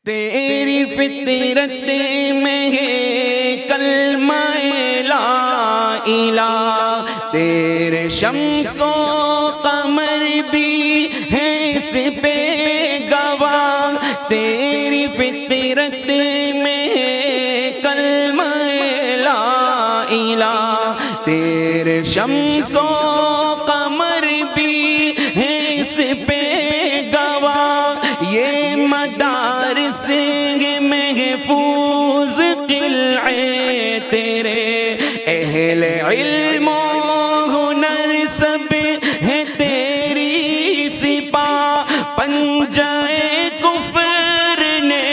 تیری فطرت میں ہے کلمہ لا الہ، تیرے شمس و قمر بھی ہے اس پہ گواہ۔ تیری فطرت میں ہے کلمہ لا الہ، تیرے شمس و قمر بھی ہے اس پہ گواہ۔ یہ مدارس محفوظ قلعے تیرے، اہل علم و ہنر سب ہے تیری سپاہ۔ پنجۂ کفر نے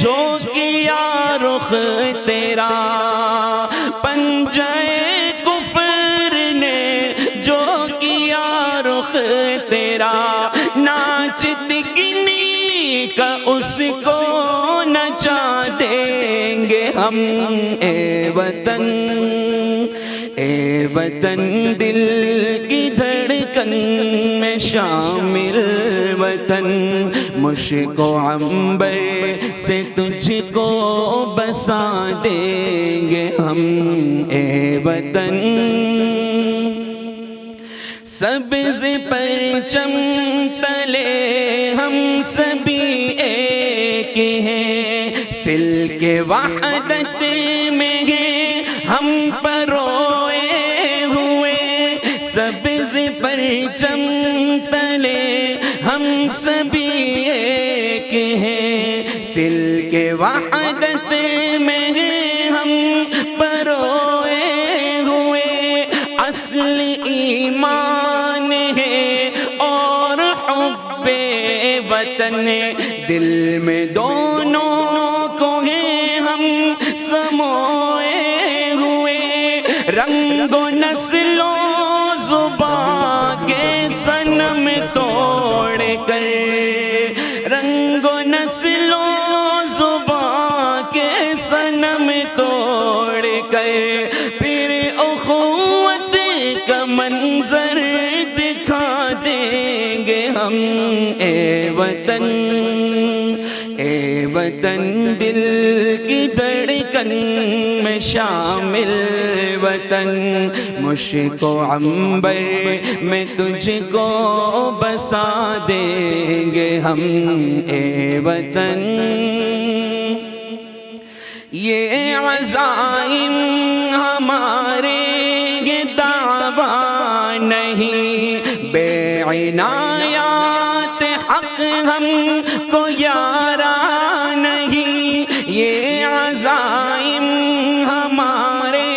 جو کیا رخ تیرا، پنجۂ کفر نے جو کیا رخ تیرا، ناچ تکنی کا اس کو نچا دیں گے ہم۔ اے وطن، اے وطن دل کی دھڑکن میں شامل وطن، مشک و عنبر سے تجھ کو بسا دیں گے ہم۔ اے وطن سبز پرچم تلے ہم سبھی ایک ہیں، سلک وحدت میں ہیں ہم پروئے ہوئے۔ سبز پرچم تلے ہم سبھی ایک ہیں، سلک وحدت میں ہیں ہم پروئے ہوئے۔ اصل ایمان ہے اور حب وطن، دل میں دونوں کو ہیں ہم سموئے ہوئے۔ رنگ و نسل و زبان کے صنم توڑ کر، رنگ و نسل و زبان کے صنم توڑ کر، پھر اخوت کا منظر دکھا دیں گے ہم۔ اے وطن، اے وطن دل کی دھڑکن میں شامل وطن، مشک و عنبر میں تجھ کو بسا دیں گے ہم۔ اے وطن یہ عزائم ہمارے یہ دعویٰ نہیں، بے عنایات حق ہم کو یارا نہیں۔ یہ عزائم ہمارے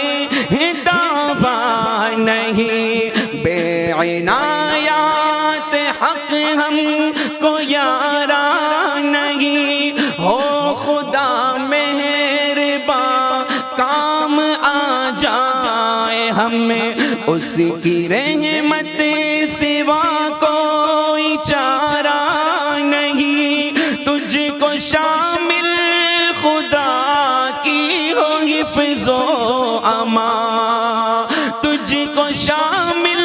یہ دعویٰ نہیں، بے عنایات حق ہم کو یارا نہیں۔ ہو خدا مہرباں کام آ جائے ہمیں، اس کی رحمت سوا کوئی چارہ نہیں۔ تجھ کو شامل خدا کی ہو حفظ و امان، تجھ کو شامل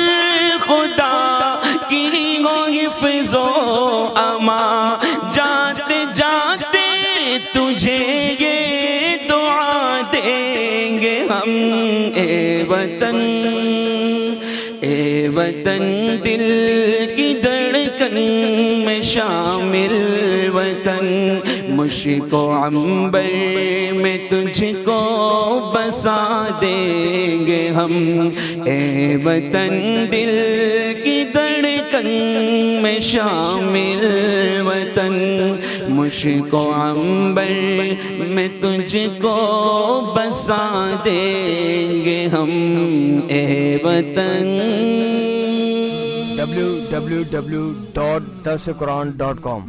خدا کی ہو حفظ و امان۔ جاتے جاتے تجھے یہ دعا دیں گے ہم۔ اے وطن، اے وطن دل کی دھڑکن میں شامل وطن، مشک و عنبر میں تجھ کو بسا دیں گے ہم۔ اے وطن دل کی دھڑکن میں شامل وطن، مشک و عنبر میں تجھ کو بسا دیں گے ہم۔ اے وطن www.darsequran.com